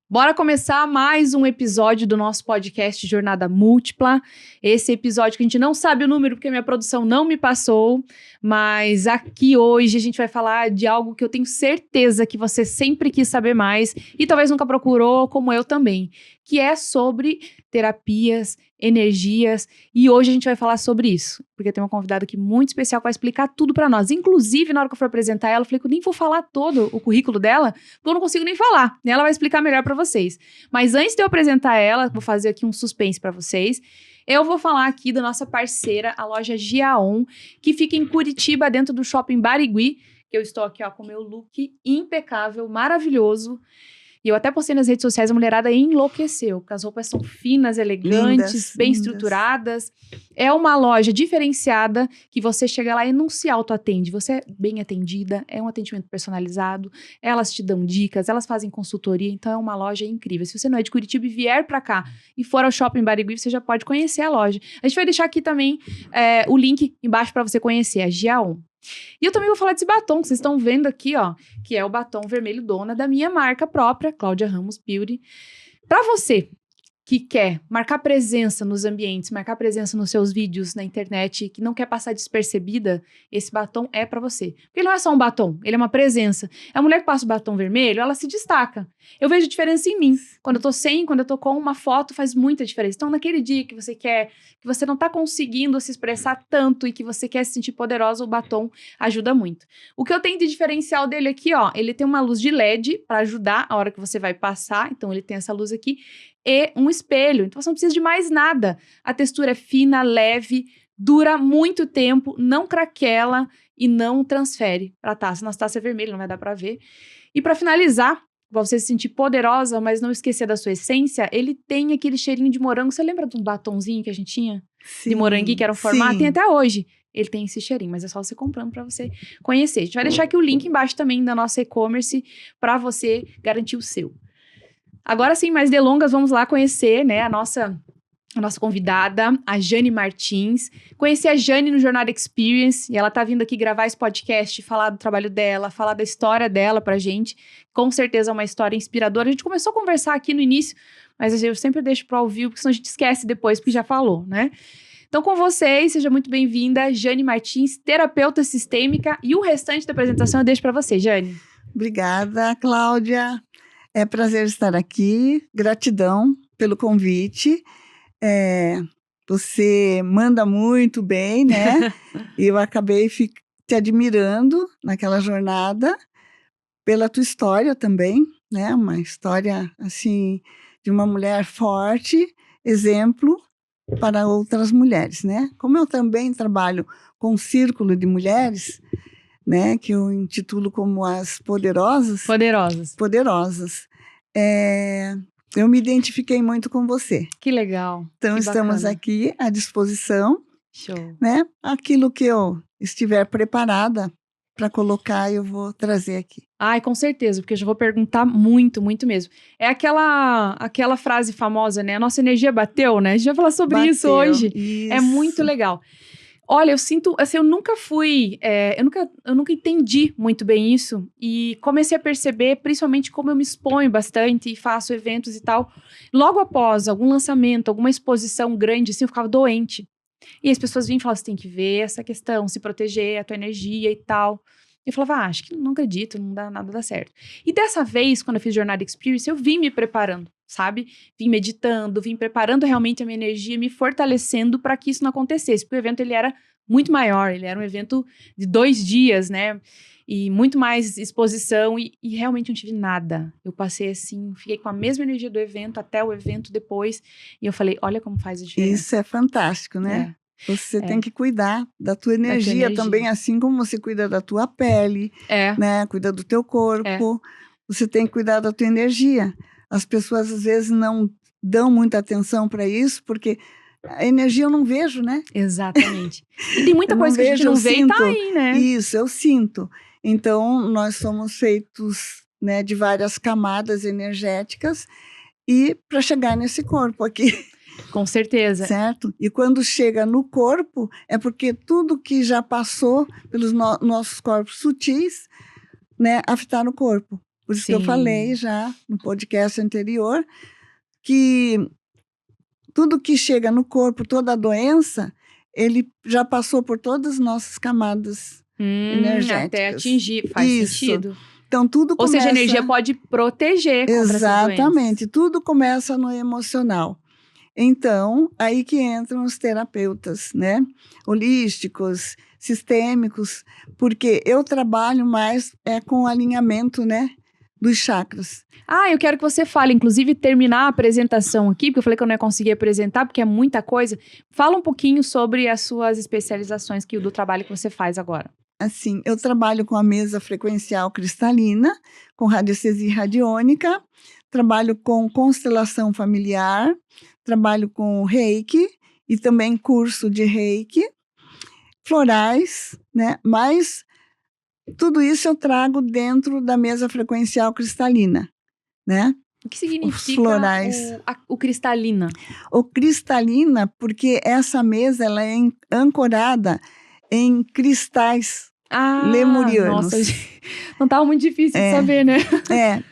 Bora começar mais um episódio do nosso podcast Jornada Múltipla. Esse episódio que a gente não sabe o número porque minha produção não me passou, mas aqui hoje a gente vai falar de algo que eu tenho certeza que você sempre quis saber mais e talvez nunca procurou, como eu também, que é sobre terapias, energias, e hoje a gente vai falar sobre isso, porque tem uma convidada aqui muito especial que vai explicar tudo pra nós. Inclusive, na hora que eu for apresentar ela, eu falei que eu nem vou falar todo o currículo dela, porque eu não consigo nem falar, e ela vai explicar melhor pra vocês. Mas antes de eu apresentar ela, vou fazer aqui um suspense pra vocês. Eu vou falar aqui da nossa parceira, a loja Giaon, que fica em Curitiba, dentro do Shopping Barigui, que eu estou aqui ó, com o meu look impecável, maravilhoso. E eu até postei nas redes sociais, a mulherada enlouqueceu, porque as roupas são finas, elegantes, bem estruturadas. É uma loja diferenciada, que você chega lá e não se autoatende. Você é bem atendida, é um atendimento personalizado, elas te dão dicas, elas fazem consultoria, então é uma loja incrível. Se você não é de Curitiba e vier pra cá e for ao Shopping Barigui, você já pode conhecer a loja. A gente vai deixar aqui também o link embaixo pra você conhecer, a Giaon. E eu também vou falar desse batom que vocês estão vendo aqui, ó, que é o batom vermelho Dona da minha marca própria, Cláudia Ramos Beauty. Pra você que quer marcar presença nos ambientes, marcar presença nos seus vídeos na internet, que não quer passar despercebida, esse batom é pra você. Porque ele não é só um batom, ele é uma presença. A mulher que passa o batom vermelho, ela se destaca. Eu vejo diferença em mim. Quando eu tô sem, quando eu tô com uma foto, faz muita diferença. Então, naquele dia que você quer, que você não tá conseguindo se expressar tanto e que você quer se sentir poderosa, o batom ajuda muito. O que eu tenho de diferencial dele aqui, ó, ele tem uma luz de LED pra ajudar a hora que você vai passar. Então, ele tem essa luz aqui. E um espelho, então você não precisa de mais nada. A textura é fina, leve, dura muito tempo, não craquela e não transfere pra taça. Nossa taça é vermelha, não vai dar pra ver. E pra finalizar, pra você se sentir poderosa, mas não esquecer da sua essência, ele tem aquele cheirinho de morango. Você lembra de um batonzinho que a gente tinha? Sim, de moranguinho, que era um formato? Sim. Tem até hoje. Ele tem esse cheirinho, mas é só você comprando pra você conhecer. A gente vai deixar aqui o link embaixo também da nossa e-commerce pra você garantir o seu. Agora, sem mais delongas, vamos lá conhecer, né, a nossa convidada, a Jane Martins. Conheci a Jane no Jornada Experience, e ela tá vindo aqui gravar esse podcast, falar do trabalho dela, falar da história dela pra gente. Com certeza é uma história inspiradora. A gente começou a conversar aqui no início, mas eu sempre deixo pra ouvir, porque senão a gente esquece depois, porque já falou, né? Então, com vocês, seja muito bem-vinda, Jane Martins, terapeuta sistêmica, e o restante da apresentação eu deixo pra você, Jane. Obrigada, Cláudia. É prazer estar aqui, gratidão pelo convite. Você manda muito bem, né? Eu acabei te admirando naquela jornada, pela tua história também, né? Uma história, assim, de uma mulher forte, exemplo para outras mulheres, né? Como eu também trabalho com um círculo de mulheres, né? Que eu intitulo como as poderosas. Poderosas. Eu me identifiquei muito com você. Que legal. Então, que estamos bacana. aqui à disposição. Show. Né? Aquilo que eu estiver preparada para colocar, eu vou trazer aqui. Ai, com certeza, porque eu já vou perguntar muito, muito mesmo. É aquela frase famosa, né? A nossa energia bateu, né? A gente vai falar sobre isso hoje. Isso. É muito legal. Olha, eu sinto, assim, eu nunca fui, eu nunca entendi muito bem isso e comecei a perceber, principalmente como eu me exponho bastante e faço eventos e tal. Logo após algum lançamento, alguma exposição grande, assim, eu ficava doente. E as pessoas vinham e falavam, você tem que ver essa questão, se proteger, a tua energia e tal. Eu falava, acho que não acredito, não dá nada, dá certo. E dessa vez, quando eu fiz Jornada Experience, eu vim me preparando, sabe? Vim meditando, vim preparando realmente a minha energia, me fortalecendo para que isso não acontecesse. Porque o evento, ele era muito maior, ele era um evento de 2 dias, né? E muito mais exposição e realmente não tive nada. Eu passei assim, fiquei com a mesma energia do evento até o evento depois. E eu falei, olha como faz a diferença. Isso é fantástico, né? Você tem que cuidar da tua energia também, assim como você cuida da tua pele, né? Cuida do teu corpo. Você tem que cuidar da tua energia. As pessoas, às vezes, não dão muita atenção para isso, porque a energia eu não vejo, né? Exatamente. E tem muita coisa que a gente não vê e tá aí, né? Isso, eu sinto. Então, nós somos feitos, né, de várias camadas energéticas e para chegar nesse corpo aqui. Com certeza. Certo? E quando chega no corpo, é porque tudo que já passou pelos nossos corpos sutis, né, afetar no corpo. Por isso que eu falei já no podcast anterior, que tudo que chega no corpo, toda a doença, ele já passou por todas as nossas camadas energéticas. Até atingir, faz sentido. Então, tudo começa... Ou seja, a energia pode proteger contra essas doenças. Exatamente, tudo começa no emocional. Então, aí que entram os terapeutas, né? Holísticos, sistêmicos, porque eu trabalho mais com alinhamento, né? Dos chakras. Eu quero que você fale, inclusive terminar a apresentação aqui, porque eu falei que eu não ia conseguir apresentar, porque é muita coisa. Fala um pouquinho sobre as suas especializações do trabalho que você faz agora. Assim, eu trabalho com a mesa frequencial cristalina, com radiestesia radiônica, trabalho com constelação familiar, trabalho com reiki e também curso de reiki, florais, né? Mas tudo isso eu trago dentro da mesa frequencial cristalina, né? O que significa os florais? O cristalina? O cristalina, porque essa mesa ela é ancorada em cristais lemurianos. Nossa, não estava muito difícil de saber, né?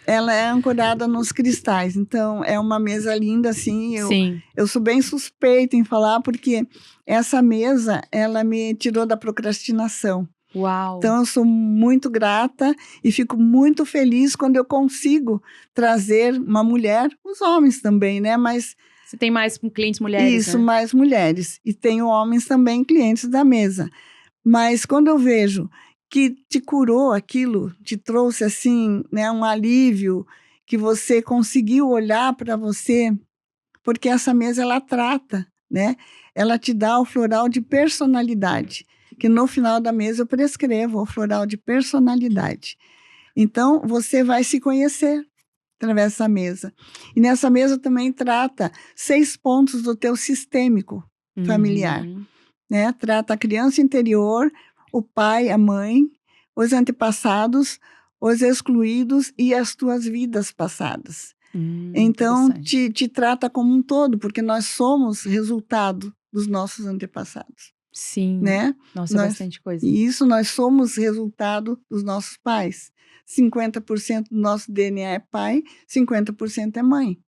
Ela é ancorada nos cristais. Então, é uma mesa linda, assim. Eu sou bem suspeita em falar, porque essa mesa, ela me tirou da procrastinação. Uau! Então, eu sou muito grata e fico muito feliz quando eu consigo trazer uma mulher, os homens também, né? Mas você tem mais clientes mulheres, isso, né? mais mulheres. E tenho homens também, clientes da mesa. Mas quando eu vejo que te curou aquilo, te trouxe assim, né, um alívio, que você conseguiu olhar para você, porque essa mesa ela trata, né? Ela te dá o floral de personalidade, que no final da mesa eu prescrevo o floral de personalidade. Então, você vai se conhecer através dessa mesa. E nessa mesa também trata 6 pontos do teu sistêmico familiar. Né? Trata a criança interior, o pai, a mãe, os antepassados, os excluídos e as tuas vidas passadas. Então, te trata como um todo, porque nós somos resultado dos nossos antepassados. Sim, né? Nossa, bastante coisa. E isso nós somos resultado dos nossos pais. 50% do nosso DNA é pai, 50% é mãe.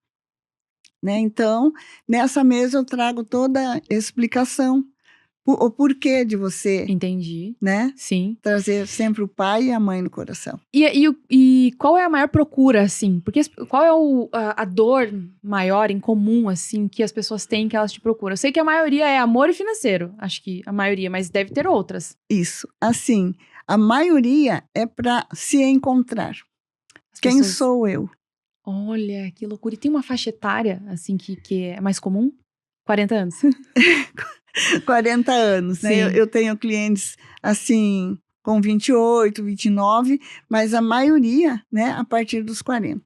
Né? Então, nessa mesa eu trago toda a explicação, o porquê de você. Entendi. Né? Sim. Trazer sempre o pai e a mãe no coração. E qual é a maior procura, assim? Porque qual é a dor maior em comum, assim, que as pessoas têm, que elas te procuram? Eu sei que a maioria é amor e financeiro, acho que a maioria, mas deve ter outras. Isso. Assim, a maioria é para se encontrar. Quem sou eu? Olha, que loucura. E tem uma faixa etária, assim, que é mais comum? 40 anos. 40 anos, né? Eu tenho clientes, assim, com 28, 29, mas a maioria, né, a partir dos 40.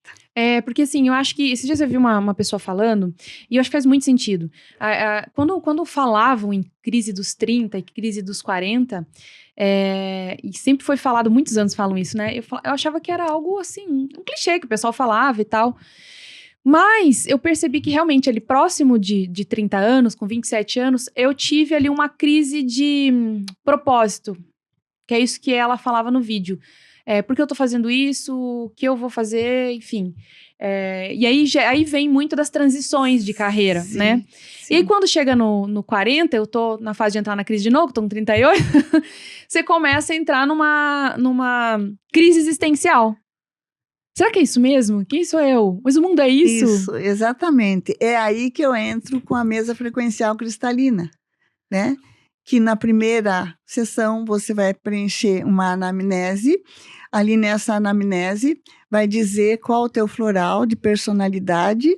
Porque assim, eu acho que... Esses dias eu vi uma pessoa falando, e eu acho que faz muito sentido. Quando falavam em crise dos 30 e crise dos 40, e sempre foi falado, muitos anos falam isso, né? Eu achava que era algo, assim, um clichê que o pessoal falava e tal. Mas eu percebi que realmente ali próximo de 30 anos, com 27 anos, eu tive ali uma crise de propósito, que é isso que ela falava no vídeo. Por que eu tô fazendo isso? O que eu vou fazer? Enfim. E aí vem muito das transições de carreira, sim, né? Sim. E aí quando chega no 40, eu tô na fase de entrar na crise de novo, tô com 38, você começa a entrar numa crise existencial. Será que é isso mesmo? Quem sou eu? Mas o mundo é isso? Isso, exatamente. É aí que eu entro com a mesa frequencial cristalina, né? Que na primeira sessão você vai preencher uma anamnese. Ali nessa anamnese vai dizer qual o teu floral de personalidade,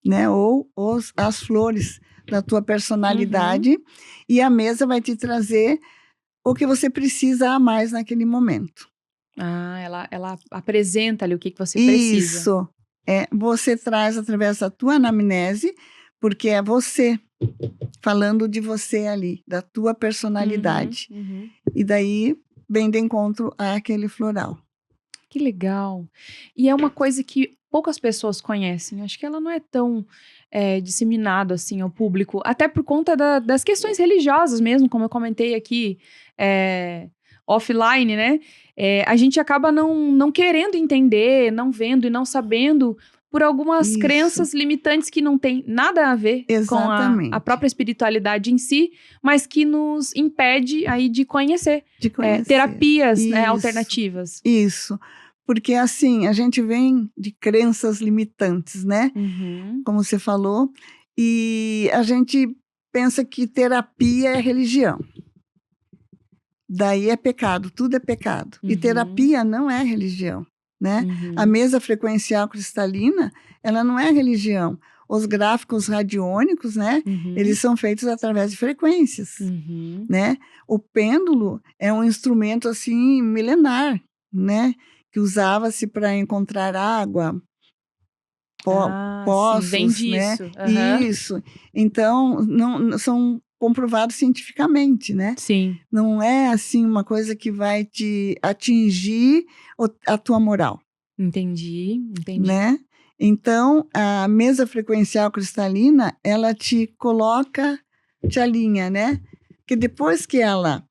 né? Ou as flores da tua personalidade. Uhum. E a mesa vai te trazer o que você precisa a mais naquele momento. Ela apresenta ali o que você precisa. Isso. Você traz através da tua anamnese, porque é você falando de você ali, da tua personalidade. Uhum. E daí, bem de encontro àquele floral. Que legal. E é uma coisa que poucas pessoas conhecem. Acho que ela não é tão disseminada assim ao público, até por conta das questões religiosas mesmo, como eu comentei aqui. offline, né? A gente acaba não querendo entender, não vendo e não sabendo por algumas Isso. crenças limitantes que não tem nada a ver com Exatamente. a própria espiritualidade em si, mas que nos impede aí de conhecer, De conhecer. terapias, né, Isso. alternativas. Isso. Porque, assim, a gente vem de crenças limitantes, né? Uhum. Como você falou, e a gente pensa que terapia é religião. Daí é pecado, tudo é pecado. E Uhum. terapia não é religião, né? Uhum. A mesa frequencial cristalina, ela não é religião. Os gráficos radiônicos, né? Uhum. Eles são feitos através de frequências, Uhum. né? O pêndulo é um instrumento, assim, milenar, né? Que usava-se para encontrar água, poços, sim, vem né? disso. Uhum. Isso. Então, não são comprovados cientificamente, né? Sim. Não é assim uma coisa que vai te atingir a tua moral, Entendi. né? Então, a mesa frequencial cristalina, ela te coloca, te alinha, né? Que depois que ela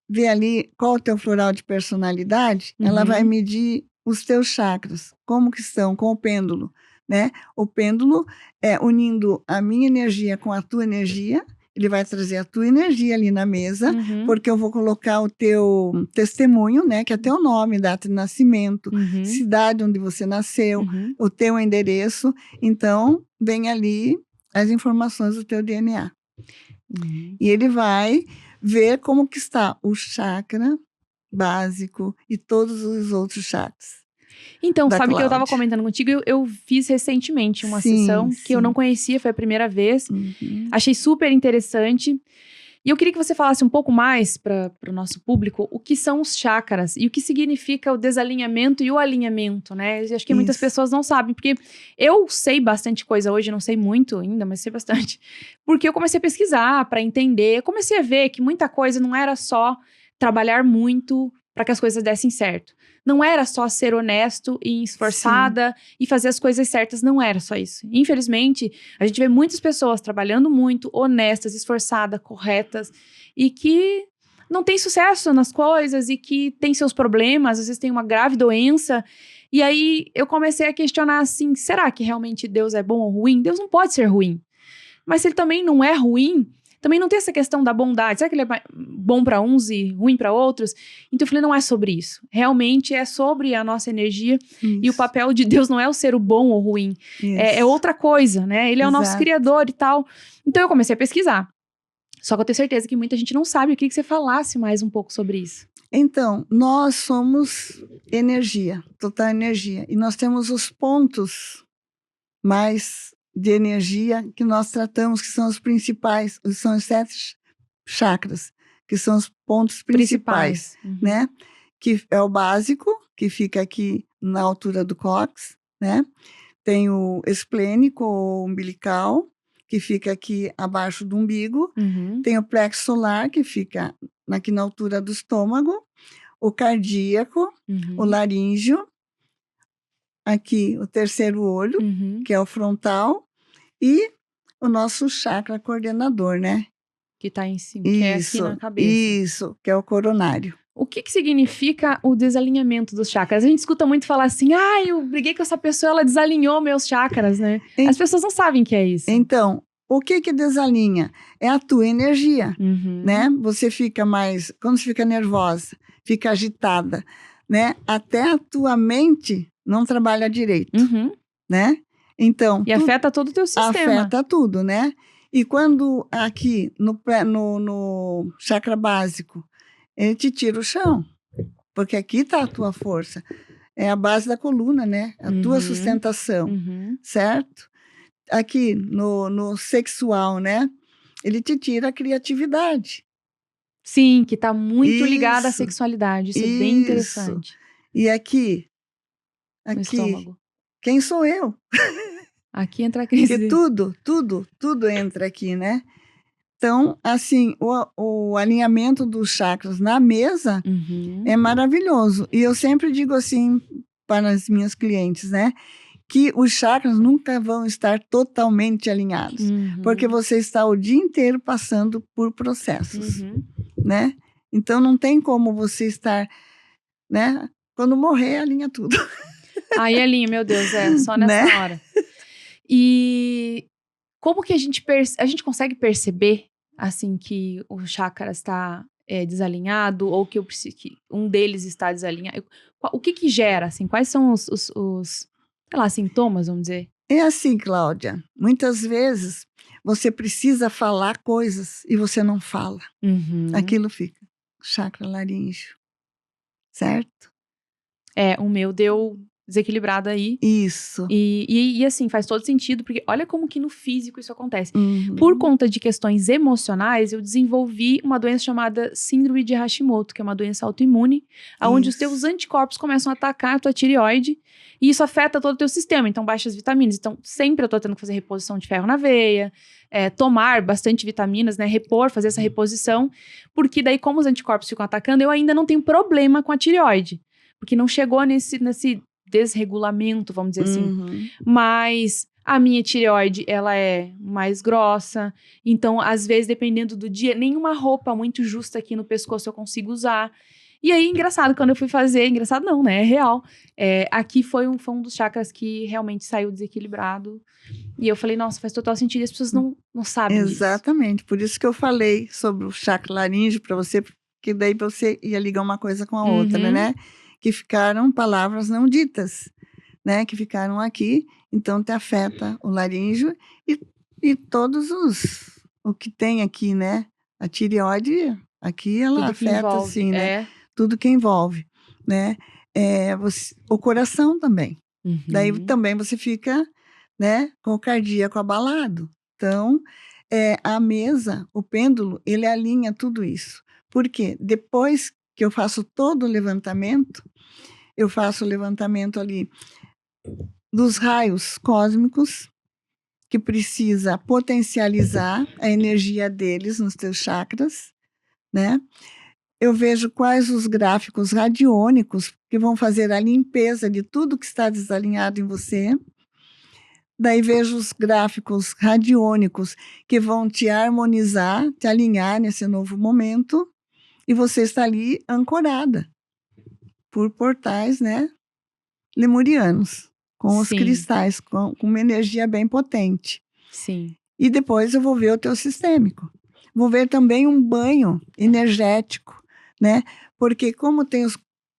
vê ali qual é o teu floral de personalidade, ela vai Uhum. medir os teus chakras, como que estão, com o pêndulo, né? O pêndulo é unindo a minha energia com a tua energia, ele vai trazer a tua energia ali na mesa, Uhum. porque eu vou colocar o teu testemunho, né? Que é teu nome, data de nascimento, Uhum. cidade onde você nasceu, Uhum. o teu endereço. Então, vem ali as informações do teu DNA. Uhum. E ele vai ver como que está o chakra básico e todos os outros chakras. Então, Da sabe que eu estava Cláudia. comentando contigo, eu fiz recentemente uma Sim, sessão que eu sim. não conhecia, foi a primeira vez. Uhum. Achei super interessante. E eu queria que você falasse um pouco mais para o nosso público o que são os chakras e o que significa o desalinhamento e o alinhamento, né? Eu acho que muitas Isso. pessoas não sabem, porque eu sei bastante coisa hoje, não sei muito ainda, mas sei bastante. Porque eu comecei a pesquisar para entender, eu comecei a ver que muita coisa não era só trabalhar muito para que as coisas dessem certo. Não era só ser honesto e esforçada e fazer as coisas certas, não era só isso. Infelizmente, a gente vê muitas pessoas trabalhando muito, honestas, esforçadas, corretas, e que não tem sucesso nas coisas e que tem seus problemas, às vezes tem uma grave doença. E aí eu comecei a questionar assim, será que realmente Deus é bom ou ruim? Deus não pode ser ruim. Mas se ele também não é ruim, também não tem essa questão da bondade. Será que ele é bom para uns e ruim para outros? Então eu falei, não é sobre isso. Realmente é sobre a nossa energia. Isso. E o papel de Deus não é o ser o bom ou ruim. É outra coisa, né? Ele é o nosso Exato. criador e tal. Então eu comecei a pesquisar. Só que eu tenho certeza que muita gente não sabe. Eu queria que você falasse mais um pouco sobre isso. Então, nós somos energia, total energia. E nós temos os pontos mais de energia que nós tratamos, que são os principais, são os 7 chakras, que são os pontos principais, Uhum. né? Que é o básico, que fica aqui na altura do cóccix, né? Tem o esplênico ou umbilical, que fica aqui abaixo do umbigo. Uhum. Tem o plexo solar, que fica aqui na altura do estômago. O cardíaco, Uhum. o laríngeo, aqui o terceiro olho, Uhum. que é o frontal, e o nosso chakra coordenador, né? Que tá em cima, que é aqui na cabeça. Isso, que é o coronário. O que significa o desalinhamento dos chakras? A gente escuta muito falar assim, eu briguei com essa pessoa, ela desalinhou meus chakras, né? As pessoas não sabem o que é isso. Então, o que desalinha? É a tua energia, Uhum. né? Você fica mais, quando você fica nervosa, fica agitada, né? Até a tua mente não trabalha direito, Uhum. né? Então, E afeta todo o teu sistema. Afeta tudo, né? E quando aqui no chakra básico, ele te tira o chão, porque aqui está a tua força. É a base da coluna, né? A tua sustentação, certo? Aqui no sexual, né? Ele te tira a criatividade. Sim, que está muito ligada à sexualidade. Isso é bem Isso. interessante. E aqui, No estômago. quem sou eu? Aqui entra a crise. Porque tudo entra aqui, né? Então, assim, o alinhamento dos chakras na mesa é maravilhoso. E eu sempre digo assim para as minhas clientes, né? Que os chakras nunca vão estar totalmente alinhados. Porque você está o dia inteiro passando por processos, né? Então, não tem como você estar, né? Quando morrer, alinha tudo, Aí, Elinha, meu Deus, só né? nessa hora. E como que a gente consegue perceber, assim, que o chakra está desalinhado ou que que um deles está desalinhado? O que que gera, assim? Quais são sei lá, sintomas, vamos dizer? É assim, Cláudia, muitas vezes você precisa falar coisas e você não fala. Uhum. Aquilo fica chakra laríngeo, certo? O meu deu desequilibrado aí. Isso. E assim, faz todo sentido, porque olha como que no físico isso acontece. Uhum. Por conta de questões emocionais, eu desenvolvi uma doença chamada síndrome de Hashimoto, que é uma doença autoimune, onde os Isso. teus anticorpos começam a atacar a tua tireoide, e isso afeta todo o teu sistema, então baixa as vitaminas. Então, sempre eu tô tendo que fazer reposição de ferro na veia, tomar bastante vitaminas, né, fazer essa reposição, porque daí como os anticorpos ficam atacando, eu ainda não tenho problema com a tireoide, porque não chegou nesse desregulamento, vamos dizer assim. Uhum. Mas a minha tireoide, ela é mais grossa. Então, às vezes, dependendo do dia, nenhuma roupa muito justa aqui no pescoço eu consigo usar. E aí, engraçado, quando eu fui fazer... Engraçado não, né? É real. Aqui foi um dos chakras que realmente saiu desequilibrado. E eu falei, nossa, faz total sentido. E as pessoas não sabem disso. Exatamente. Por isso que eu falei sobre o chakra laríngeo para você, porque daí você ia ligar uma coisa com a outra, Uhum. né? Que ficaram palavras não ditas, né? Que ficaram aqui, então te afeta o laríngeo e todos o que tem aqui, né? A tireoide, aqui ela Tudo que afeta, envolve. assim, né? Tudo que envolve, né? O coração também. Uhum. Daí também você fica, né? Com o cardíaco abalado. Então, a mesa, o pêndulo, ele alinha tudo isso. Por quê? Depois que eu faço todo o levantamento, eu faço o levantamento ali dos raios cósmicos, que precisa potencializar a energia deles nos teus chakras, né? Eu vejo quais os gráficos radiônicos que vão fazer a limpeza de tudo que está desalinhado em você. Daí vejo os gráficos radiônicos que vão te harmonizar, te alinhar nesse novo momento, e você está ali ancorada por portais, né, lemurianos, com os Sim. cristais, com uma energia bem potente. Sim. E depois eu vou ver o teu sistêmico. Vou ver também um banho energético, né? Porque como tem os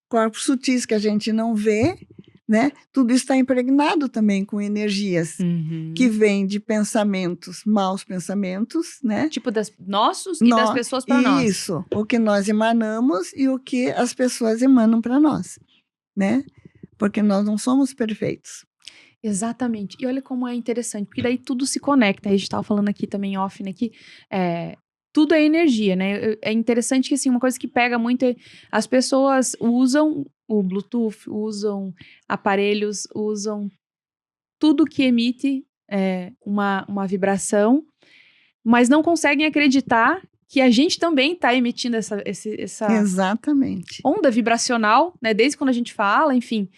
corpos sutis que a gente não vê, né? Tudo está impregnado também com energias que vêm de pensamentos, maus pensamentos, né? Tipo nossos e das pessoas para nós. Isso, o que nós emanamos e o que as pessoas emanam para nós, né? Porque nós não somos perfeitos. Exatamente. E olha como é interessante, porque daí tudo se conecta. A gente estava falando aqui também, off, né, que tudo é energia, né? É interessante que, assim, uma coisa que pega muito é as pessoas usam o Bluetooth, usam aparelhos, usam tudo que emite uma vibração, mas não conseguem acreditar que a gente também está emitindo essa Exatamente. onda vibracional, né? Desde quando a gente fala, enfim.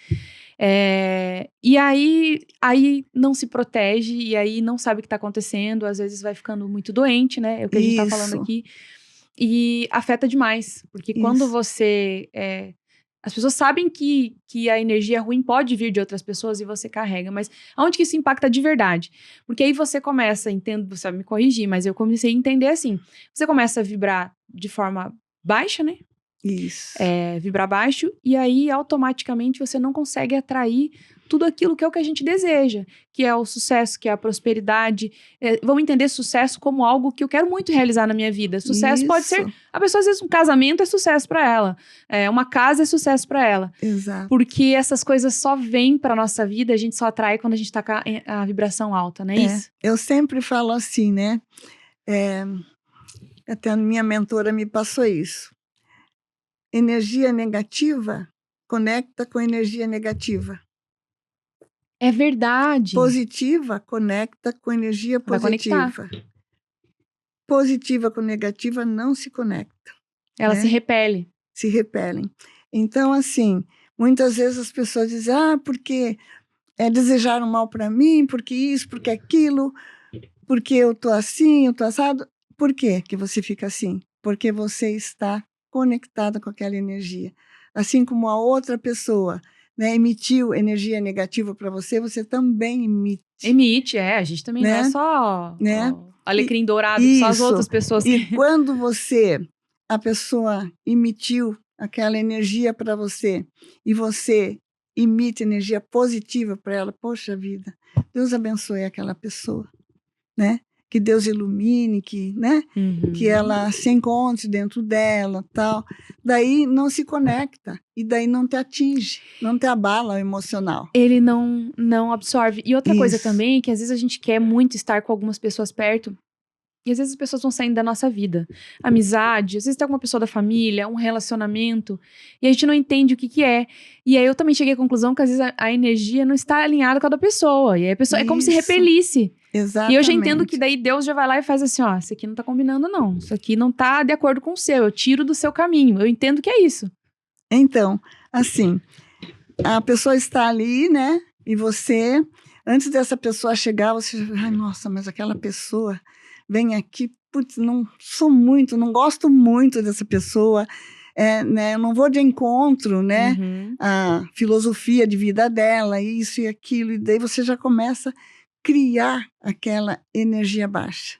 E aí não se protege, e aí não sabe o que tá acontecendo, às vezes vai ficando muito doente, né? É o que a gente tá falando aqui. E afeta demais, porque quando você... as pessoas sabem que a energia ruim pode vir de outras pessoas e você carrega, mas aonde que isso impacta de verdade? Porque aí você começa, você vai me corrigir, mas eu comecei a entender assim, você começa a vibrar de forma baixa, né? Isso. Vibrar baixo, e aí automaticamente você não consegue atrair tudo aquilo que é o que a gente deseja, que é o sucesso, que é a prosperidade. Vamos entender sucesso como algo que eu quero muito realizar na minha vida. Sucesso pode ser... A pessoa, às vezes, um casamento é sucesso para ela. Uma casa é sucesso para ela. Exato. Porque essas coisas só vêm para nossa vida, a gente só atrai quando a gente tá com a vibração alta, não é isso? Eu sempre falo assim, né? Até a minha mentora me passou isso. Energia negativa conecta com energia negativa. É verdade. Positiva conecta com energia positiva. Positiva com negativa não se conecta. Ela se repele. Se repelem. Então, assim, muitas vezes as pessoas dizem, porque desejaram mal para mim, porque isso, porque aquilo, porque eu tô assim, eu tô assado. Por que que você fica assim? Porque você está conectada com aquela energia. Assim como a outra pessoa, né, emitiu energia negativa para você, você também emite. Emite, a gente também não é Né? só Né? alecrim dourado, que só as outras pessoas E que... quando a pessoa emitiu aquela energia para você, e você emite energia positiva para ela, poxa vida, Deus abençoe aquela pessoa, né? Que Deus ilumine, né? Que ela se encontre dentro dela, tal. Daí não se conecta, e daí não te atinge, não te abala o emocional. Ele não absorve. E outra coisa Isso. também, que às vezes a gente quer muito estar com algumas pessoas perto, e às vezes as pessoas vão saindo da nossa vida. Amizade, às vezes tem alguma pessoa da família, um relacionamento, e a gente não entende o que que é. E aí eu também cheguei à conclusão que às vezes a energia não está alinhada com a da pessoa. E aí a pessoa é como se Isso. repelisse. Exatamente. E eu já entendo que daí Deus já vai lá e faz assim, ó, isso aqui não tá combinando não. Isso aqui não tá de acordo com o seu, eu tiro do seu caminho. Eu entendo que é isso. Então, assim, a pessoa está ali, né? E você, antes dessa pessoa chegar, você, ai, nossa, mas aquela pessoa vem aqui, putz, não gosto muito dessa pessoa, né? Eu não vou de encontro, né? A filosofia de vida dela, isso e aquilo, e daí você já começa a criar aquela energia baixa,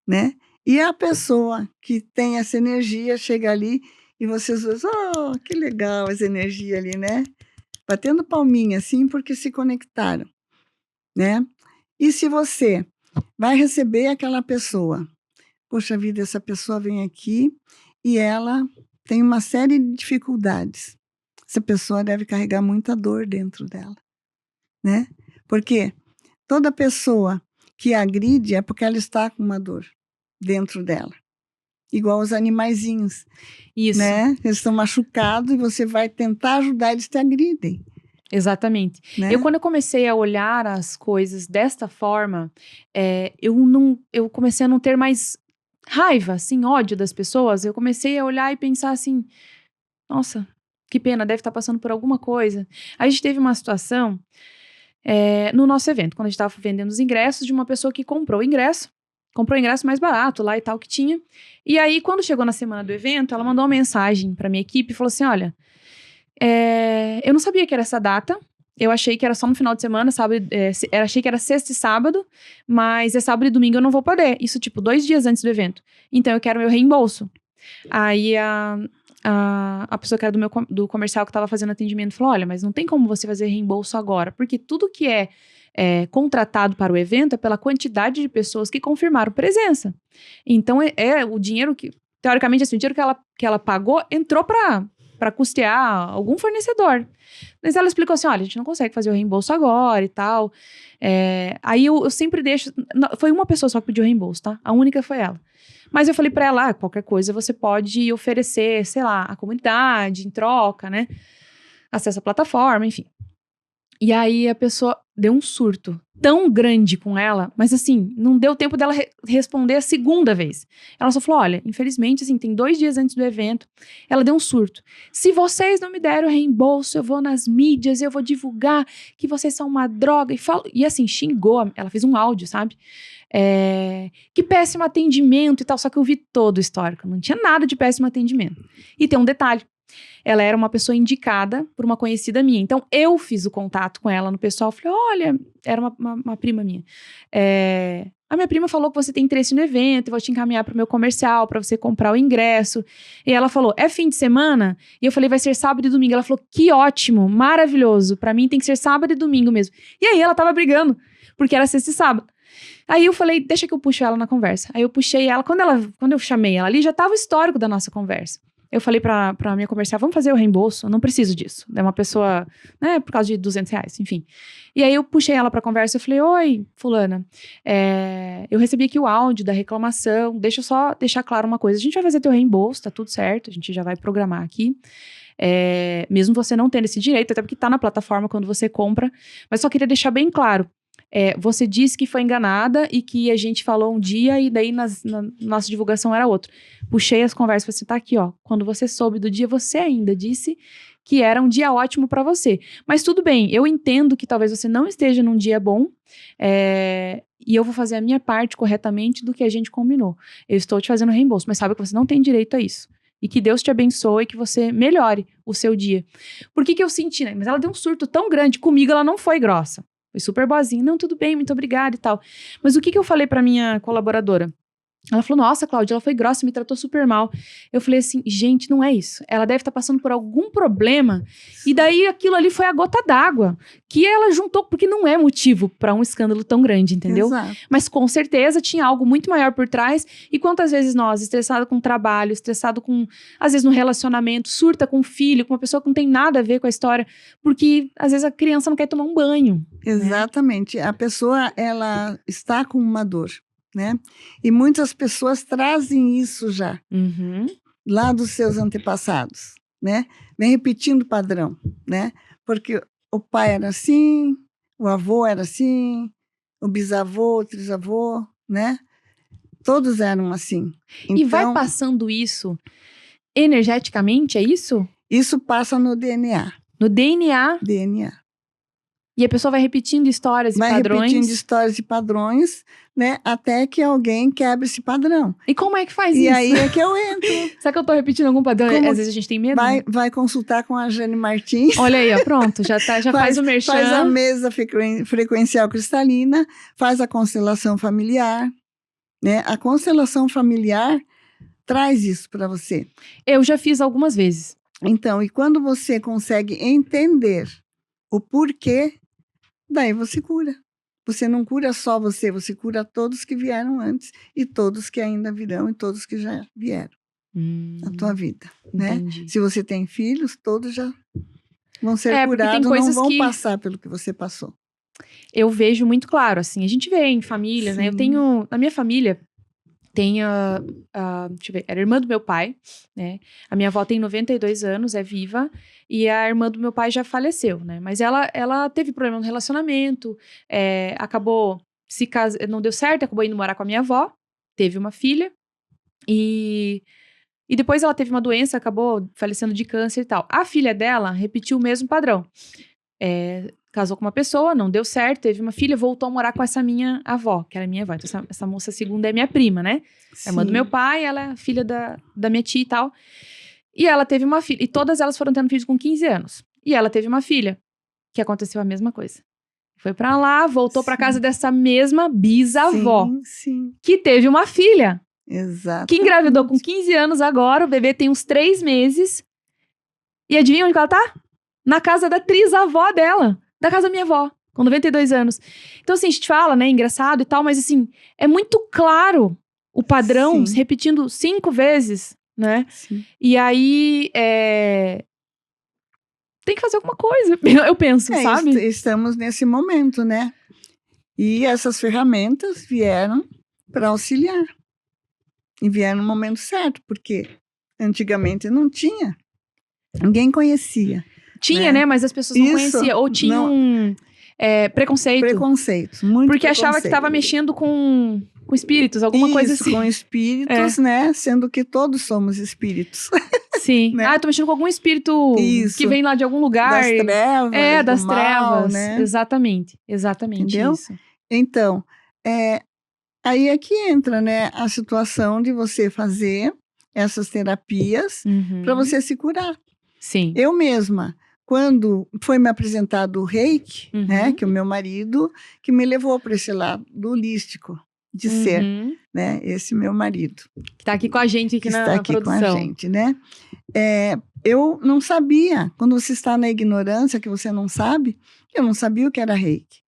né? E a pessoa que tem essa energia chega ali e vocês dizem, oh, que legal essa energia ali, né? Batendo palminha, assim, porque se conectaram, né? E se você vai receber aquela pessoa, poxa vida, essa pessoa vem aqui e ela tem uma série de dificuldades. Essa pessoa deve carregar muita dor dentro dela, né? Porque toda pessoa que agride é porque ela está com uma dor dentro dela. Igual os animaizinhos. Isso. Né? Eles estão machucados e você vai tentar ajudar, eles te agridem. Exatamente. Né? Quando eu comecei a olhar as coisas desta forma, eu comecei a não ter mais raiva, assim, ódio das pessoas. Eu comecei a olhar e pensar assim, nossa, que pena, deve estar passando por alguma coisa. A gente teve uma situação no nosso evento, quando a gente estava vendendo os ingressos, de uma pessoa que comprou o ingresso mais barato lá e tal que tinha. E aí, quando chegou na semana do evento, ela mandou uma mensagem pra minha equipe e falou assim, olha, eu não sabia que era essa data, eu achei que era só no final de semana, sábado, achei que era sexta e sábado, mas é sábado e domingo eu não vou poder. Isso, tipo, 2 dias antes do evento. Então, eu quero meu reembolso. Aí, a pessoa que era do comercial que estava fazendo atendimento falou, olha, mas não tem como você fazer reembolso agora, porque tudo que é contratado para o evento é pela quantidade de pessoas que confirmaram presença. Então, o dinheiro que, teoricamente, assim, o dinheiro que ela pagou entrou para custear algum fornecedor. Mas ela explicou assim, olha, a gente não consegue fazer o reembolso agora e tal. Aí eu sempre deixo... Foi uma pessoa só que pediu reembolso, tá? A única foi ela. Mas eu falei pra ela, qualquer coisa você pode oferecer, sei lá, a comunidade em troca, né? Acesso à plataforma, enfim. E aí a pessoa deu um surto tão grande com ela, mas assim, não deu tempo dela responder a segunda vez. Ela só falou, olha, infelizmente, assim, tem 2 dias antes do evento, ela deu um surto. Se vocês não me deram reembolso, eu vou nas mídias, eu vou divulgar que vocês são uma droga. E assim, xingou, ela fez um áudio, sabe? Que péssimo atendimento e tal, só que eu vi todo o histórico, não tinha nada de péssimo atendimento. E tem um detalhe, ela era uma pessoa indicada por uma conhecida minha. Então, eu fiz o contato com ela no pessoal. Falei, olha, era uma prima minha. A minha prima falou que você tem interesse no evento, eu vou te encaminhar pro meu comercial para você comprar o ingresso. E ela falou, é fim de semana? E eu falei, vai ser sábado e domingo. Ela falou, que ótimo, maravilhoso. Para mim tem que ser sábado e domingo mesmo. E aí ela tava brigando, porque era sexta e sábado. Aí eu falei, deixa que eu puxo ela na conversa. Aí eu puxei ela, quando eu chamei ela ali, já tava o histórico da nossa conversa. Eu falei pra minha comercial, vamos fazer o reembolso, eu não preciso disso. É uma pessoa, né, por causa de R$200, enfim. E aí eu puxei ela pra conversa, eu falei, oi, fulana, eu recebi aqui o áudio da reclamação, deixa eu só deixar claro uma coisa, a gente vai fazer teu reembolso, tá tudo certo, a gente já vai programar aqui. Mesmo você não tendo esse direito, até porque tá na plataforma quando você compra, mas só queria deixar bem claro, você disse que foi enganada e que a gente falou um dia e daí na nossa divulgação era outro. Puxei as conversas, você tá aqui, ó. Quando você soube do dia, você ainda disse que era um dia ótimo pra você. Mas tudo bem, eu entendo que talvez você não esteja num dia bom e eu vou fazer a minha parte corretamente do que a gente combinou. Eu estou te fazendo reembolso, mas sabe que você não tem direito a isso. E que Deus te abençoe e que você melhore o seu dia. Por que eu senti, né? Mas ela deu um surto tão grande. Comigo ela não foi grossa. Foi super boazinha. Não, tudo bem, muito obrigada e tal. Mas o que eu falei pra minha colaboradora? Ela falou, nossa, Cláudia, ela foi grossa, me tratou super mal. Eu falei assim, gente, não é isso. Ela deve estar passando por algum problema. E daí aquilo ali foi a gota d'água que ela juntou, porque não é motivo para um escândalo tão grande, entendeu? Exato. Mas com certeza tinha algo muito maior por trás. E quantas vezes nós, estressado com o trabalho, estressado com, às vezes no relacionamento, surta com o filho, com uma pessoa que não tem nada a ver com a história, porque às vezes a criança não quer tomar um banho. Exatamente. A pessoa, ela está com uma dor, né? E muitas pessoas trazem isso já, lá dos seus antepassados, né? Vem repetindo o padrão, né? Porque o pai era assim, o avô era assim, o bisavô, o trisavô, né? Todos eram assim. E vai Então, passando isso energeticamente, é isso? isso passa no DNA. No DNA. E a pessoa vai repetindo histórias e Vai padrões. repetindo histórias e padrões, né? Até que alguém quebre esse padrão. E como é que faz E isso? aí é que eu entro. Será que eu tô repetindo algum padrão? Como- Às vezes a gente tem medo, né? Vai consultar com a Jane Martins. Olha aí, ó, pronto, já faz o merchan. Faz a mesa frequencial cristalina, faz a constelação familiar, né? A constelação familiar traz isso para você. Eu já fiz algumas vezes. Então, e quando você consegue entender o porquê, daí você cura. Você não cura só você cura todos que vieram antes e todos que ainda virão e todos que já vieram na tua vida, né? Entendi. Se você tem filhos, todos já vão ser porque tem curados, coisas não vão que passar pelo que você passou. eu vejo muito claro, assim, a gente vê em famílias, né? Eu Sim. tenho, na minha família, tem deixa eu ver, era a irmã do meu pai, né? A minha avó tem 92 anos, é viva, e a irmã do meu pai já faleceu, né? Mas ela teve problema no relacionamento, acabou se casando, não deu certo, acabou indo morar com a minha avó, teve uma filha, e depois ela teve uma doença, acabou falecendo de câncer e tal. A filha dela repetiu o mesmo padrão. Casou com uma pessoa, não deu certo, teve uma filha, voltou a morar com essa minha avó, que era minha avó. Então, essa moça segunda é minha prima, né? A irmã do meu pai, ela é filha da minha tia e tal. E ela teve uma filha. E todas elas foram tendo filhos com 15 anos. E ela teve uma filha, que aconteceu a mesma coisa. Foi pra lá, voltou pra casa dessa mesma bisavó, Sim. que teve uma filha. Exato. Que engravidou com 15 anos agora, o bebê tem uns 3 meses. E adivinha onde ela tá? Na casa da trisavó dela. Da casa da minha avó, com 92 anos. Então, assim, a gente fala, né, engraçado e tal, mas, assim, é muito claro o padrão se repetindo 5 vezes, né? Sim. E aí, tem que fazer alguma coisa, eu penso, sabe? Estamos nesse momento, né? E essas ferramentas vieram para auxiliar. E vieram no momento certo, porque antigamente não tinha. Ninguém conhecia. Tinha, né? Mas as pessoas não conheciam. Ou tinham preconceito. Preconceitos, muito porque achava que estava mexendo com espíritos, alguma coisa assim. Com espíritos, né? Sendo que todos somos espíritos. Sim. Né? Eu tô mexendo com algum espírito que vem lá de algum lugar. Das trevas. Das mal, trevas. né? Exatamente Entendeu? Isso. Então, aí é que entra, né? A situação de você fazer essas terapias para você se curar. Sim. Eu mesma, quando foi me apresentado o reiki, né, que o meu marido, que me levou para esse lado holístico de ser, né, esse meu marido. Que tá aqui com a gente aqui na produção. Com a gente, né? Eu não sabia, quando você está na ignorância, que você não sabe, eu não sabia o que era reiki.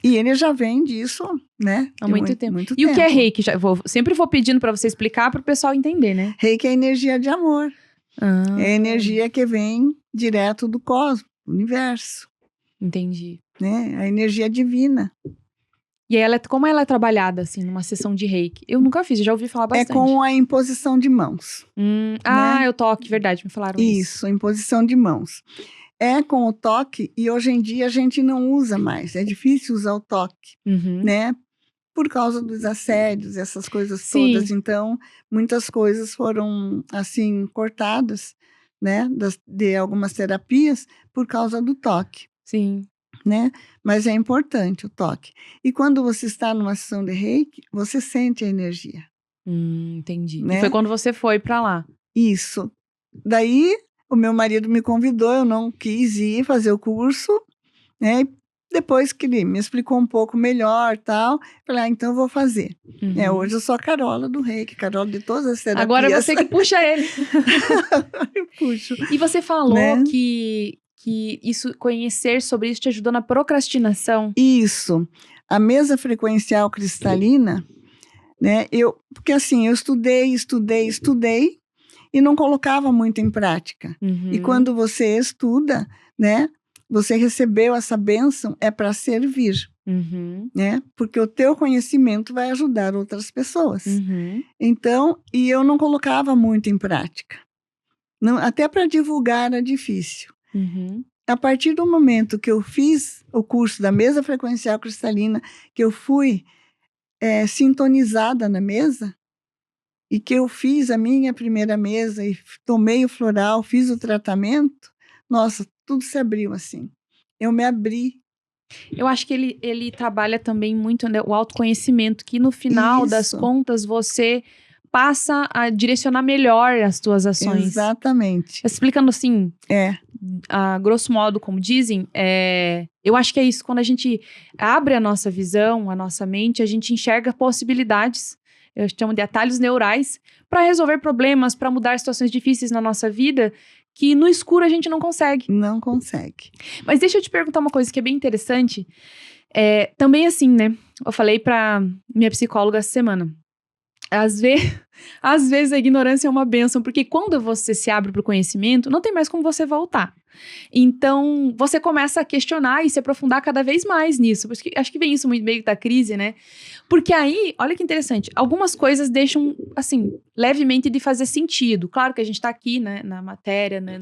E ele já vem disso, né? Há muito tempo. E o que é reiki? Sempre vou pedindo para você explicar para o pessoal entender, né? Reiki é energia de amor. É a energia que vem direto do cosmos, do universo. Entendi. Né? A energia divina. E aí, como ela é trabalhada, assim, numa sessão de reiki? Eu nunca fiz, eu já ouvi falar bastante. É com a imposição de mãos. Né? Eu toque, verdade, me falaram isso. Isso, imposição de mãos. É com o toque, e hoje em dia a gente não usa mais. É difícil usar o toque, né? Por causa dos assédios, essas coisas todas. Então, muitas coisas foram, assim, cortadas, né? De algumas terapias por causa do toque. Sim. Né? Mas é importante o toque. E quando você está numa sessão de reiki, você sente a energia. Entendi. Né? E foi quando você foi pra lá. Isso. Daí, o meu marido me convidou, eu não quis ir fazer o curso, né? E depois que ele me explicou um pouco melhor, tal, falei, então eu vou fazer. Hoje eu sou a Carola do Reiki, Carola de todas as terapias. Agora é você que puxa ele. Eu puxo. E você falou Né? que conhecer sobre isso te ajudou na procrastinação. Isso. A mesa frequencial cristalina, né? Porque assim, eu estudei e não colocava muito em prática. E quando você estuda, né? Você recebeu essa bênção, é para servir, né? Porque o teu conhecimento vai ajudar outras pessoas. Então, e eu não colocava muito em prática. Não, até para divulgar era difícil. A partir do momento que eu fiz o curso da mesa frequencial cristalina, que eu fui sintonizada na mesa, e que eu fiz a minha primeira mesa e tomei o floral, fiz o tratamento, nossa, tudo se abriu assim. Eu me abri. Eu acho que ele trabalha também muito, né, o autoconhecimento, que no final das contas você passa a direcionar melhor as tuas ações. Exatamente. Explicando assim, a grosso modo, como dizem, eu acho que é isso, quando a gente abre a nossa visão, a nossa mente, a gente enxerga possibilidades, eu chamo de atalhos neurais, para resolver problemas, para mudar situações difíceis na nossa vida, que no escuro a gente não consegue. Não consegue. Mas deixa eu te perguntar uma coisa que é bem interessante. Também assim, né? Eu falei pra minha psicóloga essa semana. Às vezes a ignorância é uma bênção, porque quando você se abre para o conhecimento, não tem mais como você voltar. Então, você começa a questionar e se aprofundar cada vez mais nisso. Porque acho que vem isso muito meio da crise, né? Porque aí, olha que interessante, algumas coisas deixam, assim, levemente de fazer sentido. Claro que a gente tá aqui, né, na matéria, né,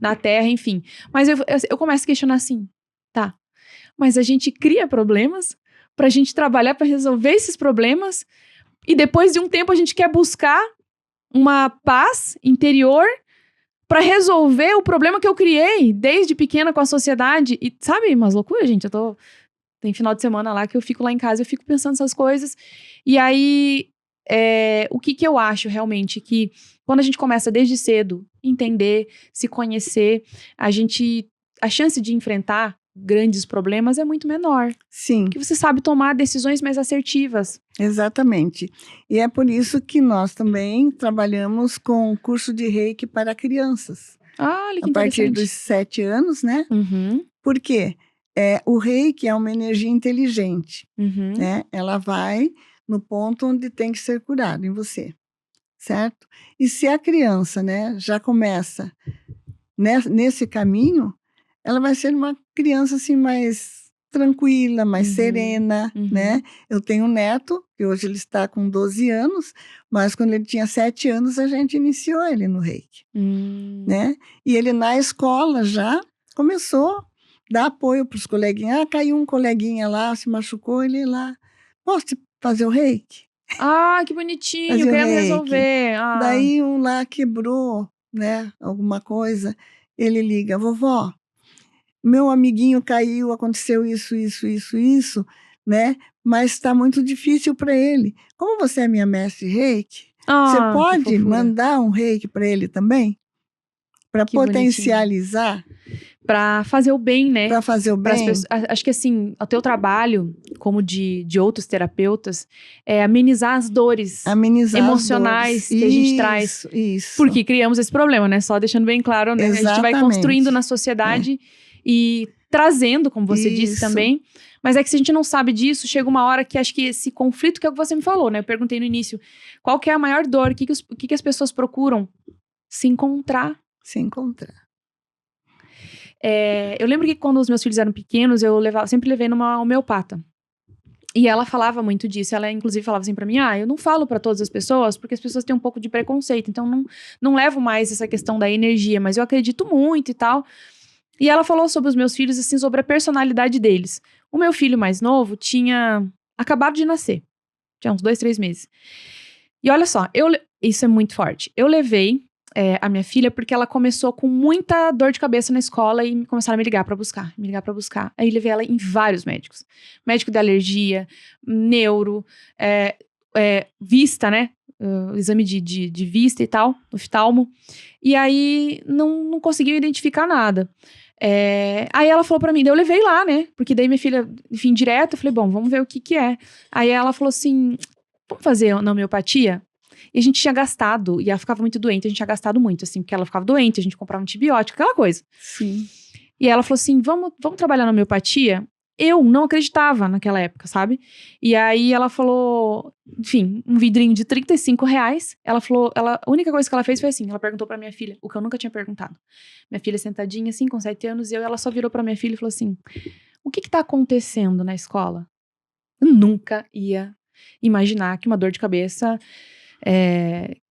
na Terra, enfim. Mas eu começo a questionar assim, tá, mas a gente cria problemas pra gente trabalhar pra resolver esses problemas. E depois de um tempo a gente quer buscar uma paz interior para resolver o problema que eu criei desde pequena com a sociedade. E sabe, umas loucuras, gente. Tem final de semana lá que eu fico lá em casa, eu fico pensando essas coisas. E aí, o que eu acho realmente? Que quando a gente começa desde cedo, entender, se conhecer, a chance de enfrentar grandes problemas é muito menor. Sim. Porque você sabe tomar decisões mais assertivas. Exatamente. E é por isso que nós também trabalhamos com curso de Reiki para crianças. Olha que a partir interessante. dos 7 anos, né? Por quê? O Reiki é uma energia inteligente, né? Ela vai no ponto onde tem que ser curado, em você, certo? E se a criança, né, já começa nesse caminho, ela vai ser uma criança assim mais tranquila, mais serena, né? Eu tenho um neto, que hoje ele está com 12 anos, mas quando ele tinha 7 anos, a gente iniciou ele no Reiki, né? E ele na escola já começou a dar apoio para os coleguinhas. Caiu um coleguinha lá, se machucou, ele lá, posso te fazer o Reiki? Ah, que bonitinho, querendo resolver. Daí um lá quebrou, né, alguma coisa, ele liga, vovó, meu amiguinho caiu, aconteceu isso, né? Mas está muito difícil para ele. Como você é minha mestre Reiki, você pode mandar um Reiki para ele também? Para potencializar? Para fazer o bem, né? Para fazer o bem. Acho que assim, o teu trabalho, como de outros terapeutas, é amenizar as dores emocionais que a gente traz. Isso. Porque criamos esse problema, né? Só deixando bem claro, né? Exatamente. A gente vai construindo na sociedade e trazendo, como você disse também. Mas é que se a gente não sabe disso, chega uma hora que acho que esse conflito, que é o que você me falou, né? Eu perguntei no início, qual que é a maior dor? O que as pessoas procuram? Se encontrar. Se encontrar. Eu lembro que quando os meus filhos eram pequenos, eu sempre levei numa homeopata. E ela falava muito disso. Ela, inclusive, falava assim pra mim, eu não falo pra todas as pessoas, porque as pessoas têm um pouco de preconceito. Então, não levo mais essa questão da energia, mas eu acredito muito e tal. E ela falou sobre os meus filhos, assim, sobre a personalidade deles. O meu filho mais novo tinha acabado de nascer. Tinha uns 2, 3 meses. E olha só, isso é muito forte. Eu levei a minha filha porque ela começou com muita dor de cabeça na escola e começaram a me ligar pra buscar. Aí levei ela em vários médicos. Médico de alergia, neuro, vista, né? exame de vista e tal, oftalmo. E aí, não conseguiu identificar nada. Aí ela falou pra mim, daí eu levei lá, né? Porque daí minha filha, enfim, direto, eu falei, bom, vamos ver o que é. Aí ela falou assim, vamos fazer na homeopatia? E a gente tinha gastado, e ela ficava muito doente, a gente tinha gastado muito, assim, porque ela ficava doente, a gente comprava um antibiótico, aquela coisa. Sim. E ela falou assim, vamos trabalhar na homeopatia? Eu não acreditava naquela época, sabe? E aí ela falou, enfim, um vidrinho de R$ 35. Ela falou, a única coisa que ela fez foi assim, ela perguntou pra minha filha, o que eu nunca tinha perguntado. Minha filha sentadinha assim, com 7 anos, e ela só virou pra minha filha e falou assim, o que tá acontecendo na escola? Eu nunca ia imaginar que uma dor de cabeça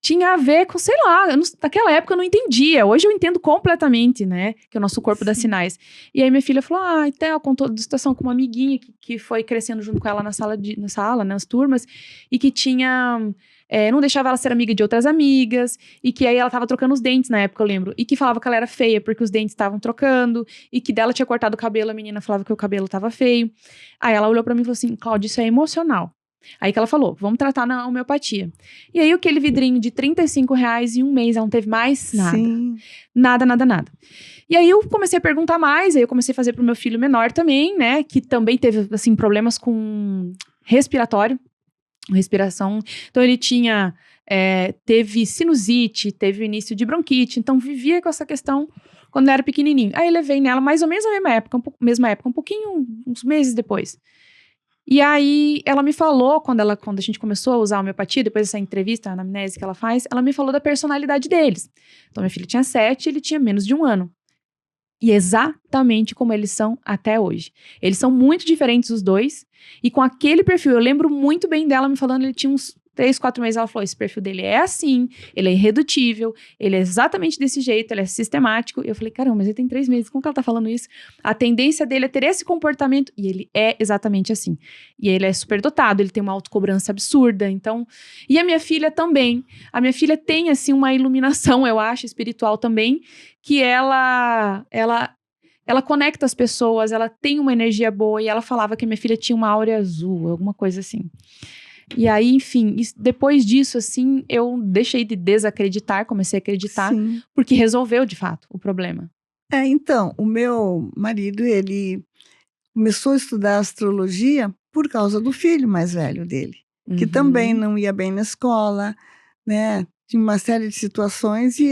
tinha a ver com, sei lá, naquela época eu não entendia, hoje eu entendo completamente, né, que o nosso corpo dá sinais. E aí minha filha falou, então contou da situação com uma amiguinha que foi crescendo junto com ela na sala, nas turmas, e que tinha, não deixava ela ser amiga de outras amigas, e que aí ela tava trocando os dentes na época, eu lembro, e que falava que ela era feia porque os dentes estavam trocando, e que dela tinha cortado o cabelo, a menina falava que o cabelo tava feio. Aí ela olhou pra mim e falou assim, Cláudia, isso é emocional. Aí que ela falou, vamos tratar na homeopatia. E aí aquele vidrinho de R$ 35 em um mês, ela não teve mais nada. Sim. Nada. E aí eu comecei a perguntar mais, aí eu comecei a fazer pro meu filho menor também, né, que também teve, assim, problemas com respiração. Então ele teve sinusite, teve o início de bronquite, então vivia com essa questão quando ele era pequenininho. Aí levei nela mais ou menos na mesma época, um pouquinho, uns meses depois. E aí, ela me falou, quando a gente começou a usar a homeopatia, depois dessa entrevista, a anamnese que ela faz, ela me falou da personalidade deles. Então, minha filha tinha 7, ele tinha menos de 1 ano. E exatamente como eles são até hoje. Eles são muito diferentes os dois, e com aquele perfil, eu lembro muito bem dela me falando, ele tinha uns 3, 4 meses, ela falou, esse perfil dele é assim, ele é irredutível, ele é exatamente desse jeito, ele é sistemático. E eu falei, caramba, mas ele tem 3 meses, como que ela tá falando isso? A tendência dele é ter esse comportamento, e ele é exatamente assim. E ele é super dotado, ele tem uma autocobrança absurda, então... E a minha filha também. A minha filha tem, assim, uma iluminação, eu acho, espiritual também, que ela conecta as pessoas, ela tem uma energia boa, e ela falava que a minha filha tinha uma áurea azul, alguma coisa assim. E aí, enfim, depois disso, assim, eu deixei de desacreditar, comecei a acreditar, Sim. porque resolveu, de fato, o problema. Então, o meu marido, ele começou a estudar astrologia por causa do filho mais velho dele, que também não ia bem na escola, né? Tinha uma série de situações e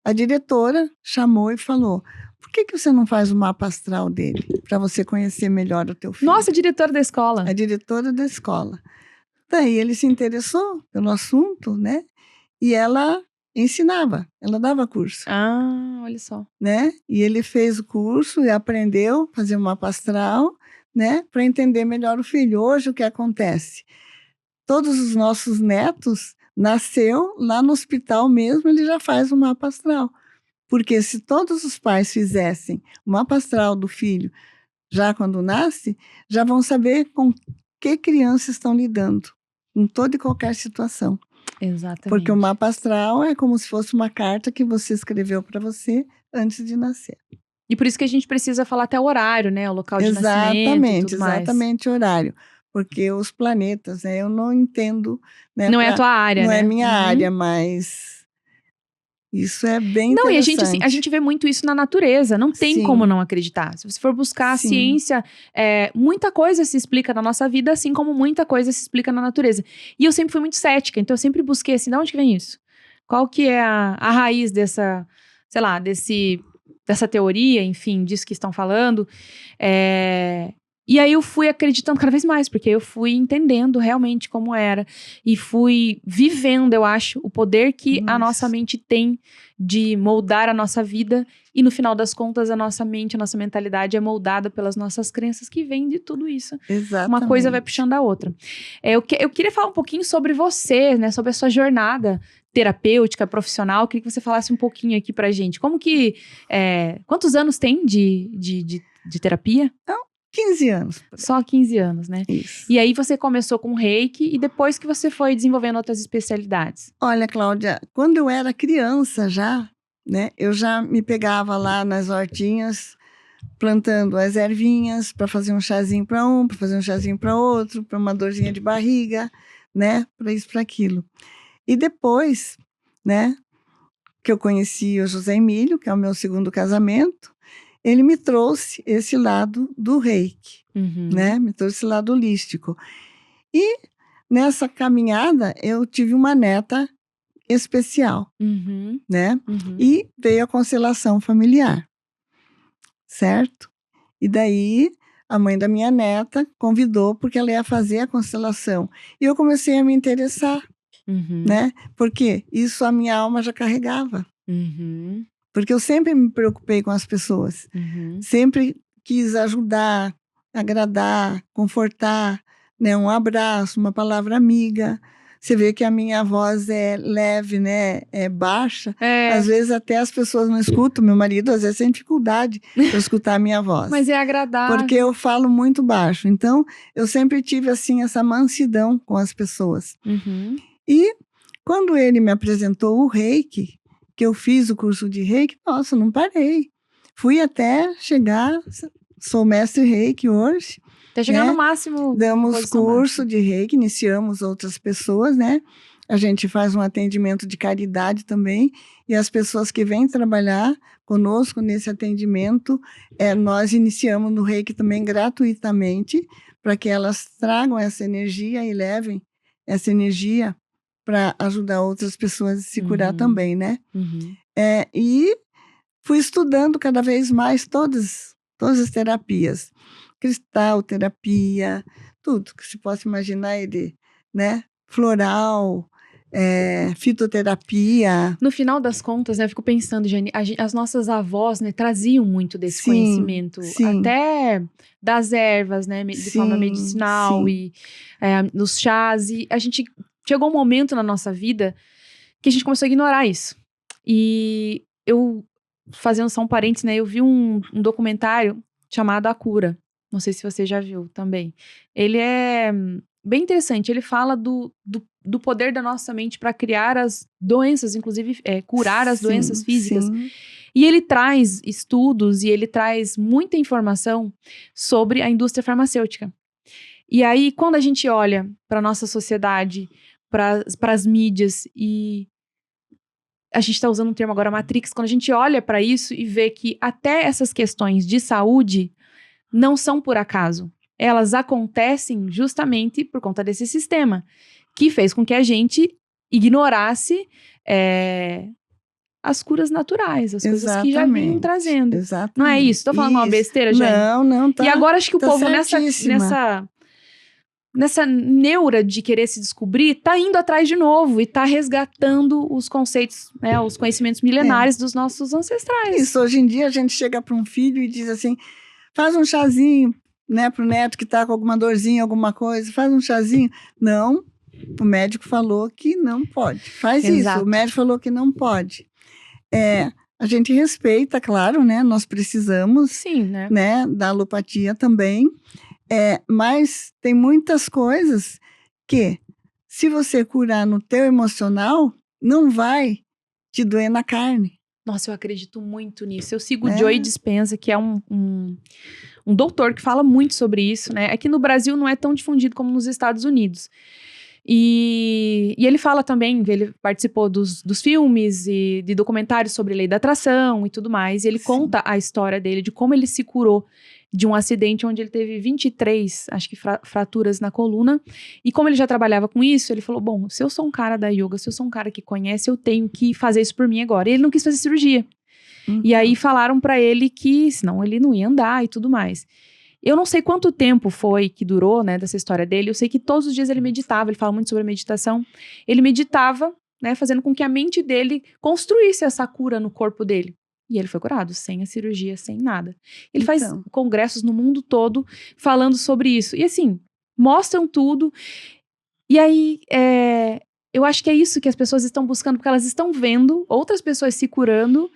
a diretora chamou e falou, por que você não faz o mapa astral dele, para você conhecer melhor o teu filho? Nossa, diretora da escola. A diretora da escola. Daí ele se interessou pelo assunto, né? E ela ensinava, ela dava curso. Ah, olha só. Né? E ele fez o curso e aprendeu a fazer o mapa astral, né? Para entender melhor o filho. Hoje o que acontece? Todos os nossos netos nasceu lá no hospital mesmo, ele já faz o mapa astral. Porque se todos os pais fizessem o mapa astral do filho já quando nasce, já vão saber com que crianças estão lidando, em toda e qualquer situação. Exatamente. Porque o mapa astral é como se fosse uma carta que você escreveu para você antes de nascer. E por isso que a gente precisa falar até o horário, né? O local de nascimento e tudo mais. Exatamente, o horário. Porque os planetas, né? Eu não entendo... Né, não é a tua área, não né? Não é minha área, mas... Isso é bem interessante. Não, e a gente vê muito isso na natureza, não tem como não acreditar. Se você for buscar a ciência, muita coisa se explica na nossa vida, assim como muita coisa se explica na natureza. E eu sempre fui muito cética, então eu sempre busquei assim, de onde que vem isso? Qual que é a raiz dessa, sei lá, dessa teoria, enfim, disso que estão falando. E aí eu fui acreditando cada vez mais, porque eu fui entendendo realmente como era. E fui vivendo, eu acho, o poder que a nossa mente tem de moldar a nossa vida. E no final das contas, a nossa mente, a nossa mentalidade é moldada pelas nossas crenças que vêm de tudo isso. Exatamente. Uma coisa vai puxando a outra. Eu queria falar um pouquinho sobre você, né? Sobre a sua jornada terapêutica, profissional. Eu queria que você falasse um pouquinho aqui pra gente. Como que... quantos anos tem de terapia? 15 anos. Só 15 anos, né? Isso. E aí você começou com reiki e depois que você foi desenvolvendo outras especialidades? Olha, Cláudia, quando eu era criança já, né? Eu já me pegava lá nas hortinhas, plantando as ervinhas para fazer um chazinho para um, para fazer um chazinho para outro, para uma dorzinha de barriga, né? Para isso, para aquilo. E depois, né, que eu conheci o José Emílio, que é o meu segundo casamento, ele me trouxe esse lado do reiki, né? Me trouxe esse lado holístico. E nessa caminhada, eu tive uma neta especial, né? E veio a constelação familiar, certo? E daí, a mãe da minha neta convidou porque ela ia fazer a constelação. E eu comecei a me interessar, né? Porque isso a minha alma já carregava. Porque eu sempre me preocupei com as pessoas. Sempre quis ajudar, agradar, confortar, né? Um abraço, uma palavra amiga. Você vê que a minha voz é leve, né? É baixa. Às vezes até as pessoas não escutam. Meu marido às vezes tem dificuldade para escutar a minha voz. Mas é agradável. Porque eu falo muito baixo. Então, eu sempre tive assim essa mansidão com as pessoas. E quando ele me apresentou o reiki, que eu fiz o curso de reiki, nossa, não parei. Fui até chegar, sou mestre reiki hoje. Até chegar no máximo. Damos curso de reiki, iniciamos outras pessoas, né? A gente faz um atendimento de caridade também, e as pessoas que vêm trabalhar conosco nesse atendimento, nós iniciamos no reiki também gratuitamente, para que elas tragam essa energia e levem essa energia para ajudar outras pessoas a se curar também, né? E fui estudando cada vez mais todas as terapias. Cristalterapia, tudo que se possa imaginar, né? Floral, fitoterapia. No final das contas, né, eu fico pensando, Jane, as nossas avós, né, traziam muito desse conhecimento, até das ervas, né, de forma medicinal e nos chás. E a gente chegou um momento na nossa vida que a gente começou a ignorar isso. E eu, fazendo só um parênteses, né, eu vi um documentário chamado A Cura. Não sei se você já viu também. Ele é bem interessante. Ele fala do poder da nossa mente para criar as doenças, inclusive curar as doenças físicas. E ele traz estudos e ele traz muita informação sobre a indústria farmacêutica. E aí, quando a gente olha para a nossa sociedade, para as mídias, e a gente está usando um termo agora, Matrix, quando a gente olha para isso e vê que até essas questões de saúde não são por acaso. Elas acontecem justamente por conta desse sistema, que fez com que a gente ignorasse as curas naturais, as coisas que já vinham trazendo. Não é isso? Estou falando uma besteira, gente? Não, tá. E agora acho que o povo nessa neura de querer se descobrir, tá indo atrás de novo e tá resgatando os conceitos, né, os conhecimentos milenares dos nossos ancestrais. Isso, hoje em dia a gente chega para um filho e diz assim, faz um chazinho, né, pro neto que tá com alguma dorzinha, alguma coisa, faz um chazinho. Não, o médico falou que não pode. Faz isso, o médico falou que não pode. A gente respeita, claro, né, nós precisamos. Sim, né? Da alopatia também. Mas tem muitas coisas que, se você curar no teu emocional, não vai te doer na carne. Nossa, eu acredito muito nisso. Eu sigo o Joey Dispenza, que é um doutor que fala muito sobre isso, né? Aqui no Brasil não é tão difundido como nos Estados Unidos. E ele fala também, ele participou dos filmes e de documentários sobre lei da atração e tudo mais. E ele conta a história dele, de como ele se curou de um acidente onde ele teve 23, acho que fraturas na coluna. E como ele já trabalhava com isso, ele falou, bom, se eu sou um cara da yoga, se eu sou um cara que conhece, eu tenho que fazer isso por mim agora. E ele não quis fazer cirurgia. E aí falaram pra ele que senão ele não ia andar e tudo mais. Eu não sei quanto tempo foi que durou, né, dessa história dele. Eu sei que todos os dias ele meditava, ele fala muito sobre meditação. Ele meditava, né, fazendo com que a mente dele construísse essa cura no corpo dele. E ele foi curado, sem a cirurgia, sem nada. Ele faz congressos no mundo todo falando sobre isso. E assim, mostram tudo. E aí, eu acho que é isso que as pessoas estão buscando, porque elas estão vendo outras pessoas se curando.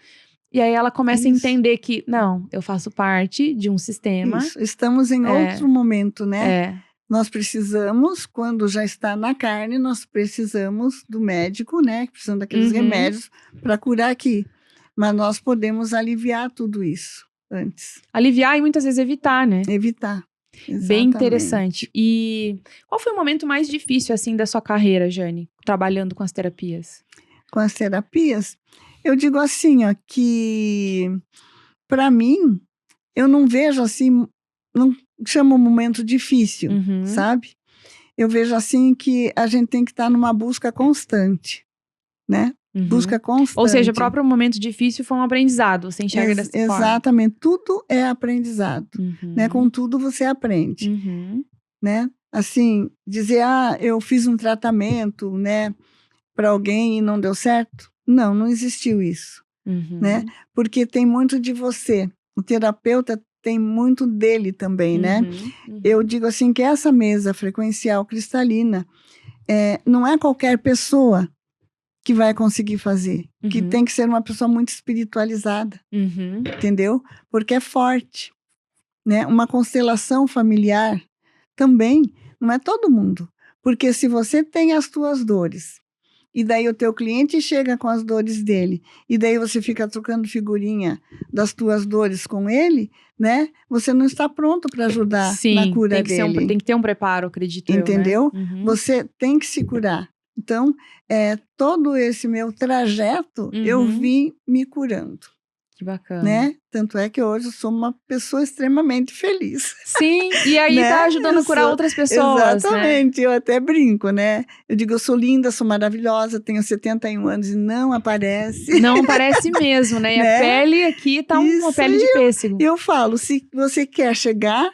E aí ela começa a entender que, não, eu faço parte de um sistema. Isso. Estamos em outro momento, né? Nós precisamos, quando já está na carne, nós precisamos do médico, né? Precisamos daqueles remédios para curar aqui. Mas nós podemos aliviar tudo isso antes. Aliviar e muitas vezes evitar, né? Evitar. Bem interessante. E qual foi o momento mais difícil, assim, da sua carreira, Jane, trabalhando com as terapias? Com as terapias, eu digo assim, ó, que para mim, eu não vejo assim, não chamo um momento difícil, sabe? Eu vejo assim que a gente tem que estar numa busca constante, né? Busca constante. Ou seja, o próprio momento difícil foi um aprendizado, você enxerga dessa forma. Exatamente, tudo é aprendizado, né? Com tudo você aprende, né? Assim, dizer, eu fiz um tratamento, né, para alguém e não deu certo. Não existiu isso, né? Porque tem muito de você. O terapeuta tem muito dele também, né? Eu digo assim que essa mesa frequencial cristalina não é qualquer pessoa que vai conseguir fazer. Que tem que ser uma pessoa muito espiritualizada, entendeu? Porque é forte, né? Uma constelação familiar também não é todo mundo. Porque se você tem as tuas dores, e daí o teu cliente chega com as dores dele, e daí você fica trocando figurinha das tuas dores com ele, né? Você não está pronto para ajudar na cura dele. Tem que ter um preparo, acredito Entendeu? eu, né? Você tem que se curar. Então, todo esse meu trajeto, eu vim me curando. Que bacana. Né? Tanto é que hoje eu sou uma pessoa extremamente feliz. Sim, e aí né? tá ajudando a curar outras pessoas, exatamente, né? Eu até brinco, né? Eu digo, eu sou linda, sou maravilhosa, tenho 71 anos e não aparece. Não aparece mesmo, né? E a pele aqui tá uma pele de pêssego. Eu falo, se você quer chegar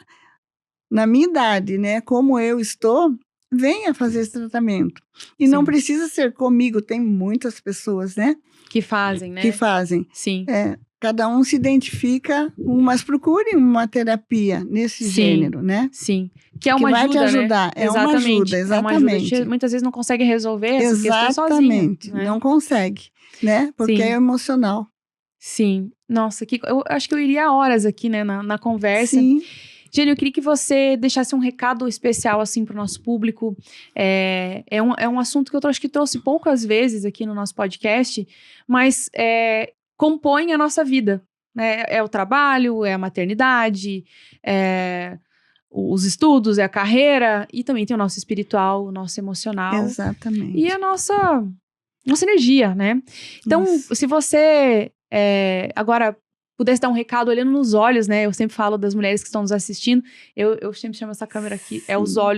na minha idade, né? Como eu estou, venha fazer esse tratamento. E não precisa ser comigo, tem muitas pessoas, né? Que fazem, né? Que fazem. Sim. Cada um se identifica, mas procure uma terapia nesse gênero, né? Sim. Que é uma ajuda, vai te ajudar. Né? Uma ajuda, exatamente. É uma ajuda. Muitas vezes não consegue resolver essas questões sozinha. Exatamente, né? Não consegue, né? Porque é emocional. Sim. Nossa, eu acho que eu iria horas aqui, né, na conversa. Sim. Jane, eu queria que você deixasse um recado especial, assim, para o nosso público. É um assunto que eu acho que trouxe poucas vezes aqui no nosso podcast, mas compõe a nossa vida, né? É o trabalho, é a maternidade, os estudos, é a carreira, e também tem o nosso espiritual, o nosso emocional. Exatamente. E a nossa energia, né? Então, se você agora pudesse dar um recado olhando nos olhos, né? Eu sempre falo das mulheres que estão nos assistindo, eu sempre chamo essa câmera aqui,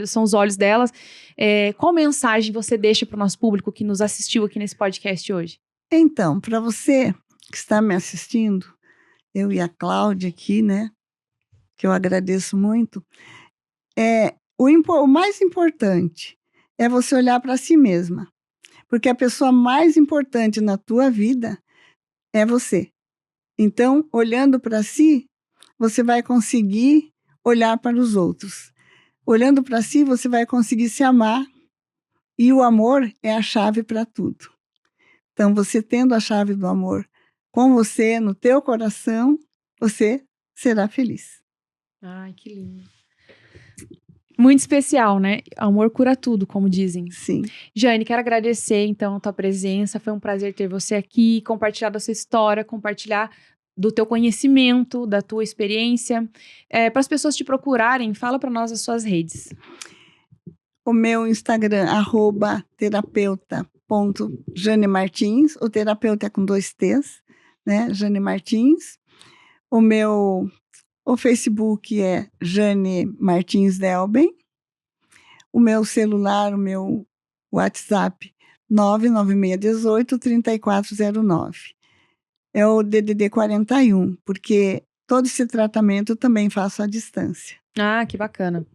são os olhos delas. Qual mensagem você deixa para o nosso público que nos assistiu aqui nesse podcast hoje? Então, para você que está me assistindo, eu e a Cláudia aqui, né? Que eu agradeço muito. O mais importante é você olhar para si mesma. Porque a pessoa mais importante na tua vida é você. Então, olhando para si, você vai conseguir olhar para os outros. Olhando para si, você vai conseguir se amar. E o amor é a chave para tudo. Então, você tendo a chave do amor com você, no teu coração, você será feliz. Ai, que lindo. Muito especial, né? Amor cura tudo, como dizem. Sim. Jane, quero agradecer, então, a tua presença. Foi um prazer ter você aqui, compartilhar da sua história, compartilhar do teu conhecimento, da tua experiência. Para as pessoas te procurarem, fala para nós as suas redes. O meu Instagram, @terapeuta.janemartins. O terapeuta é com 2 T's, né? Jane Martins. O Facebook é Jane Martins Delben. O meu celular, o meu WhatsApp, 99618-3409. É o DDD 41, porque todo esse tratamento eu também faço à distância. Ah, que bacana.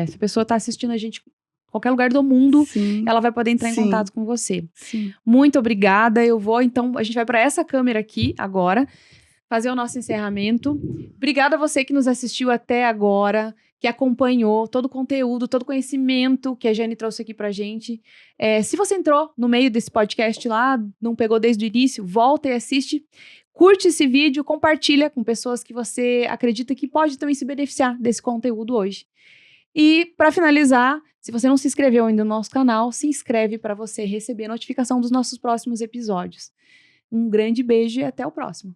Se a pessoa está assistindo a gente em qualquer lugar do mundo, ela vai poder entrar em contato com você. Sim. Muito obrigada. Então, a gente vai para essa câmera aqui agora, fazer o nosso encerramento. Obrigada a você que nos assistiu até agora, que acompanhou todo o conteúdo, todo o conhecimento que a Jane trouxe aqui pra gente. Se você entrou no meio desse podcast lá, não pegou desde o início, volta e assiste. Curte esse vídeo, compartilha com pessoas que você acredita que pode também se beneficiar desse conteúdo hoje. E, para finalizar, se você não se inscreveu ainda no nosso canal, se inscreve para você receber a notificação dos nossos próximos episódios. Um grande beijo e até o próximo.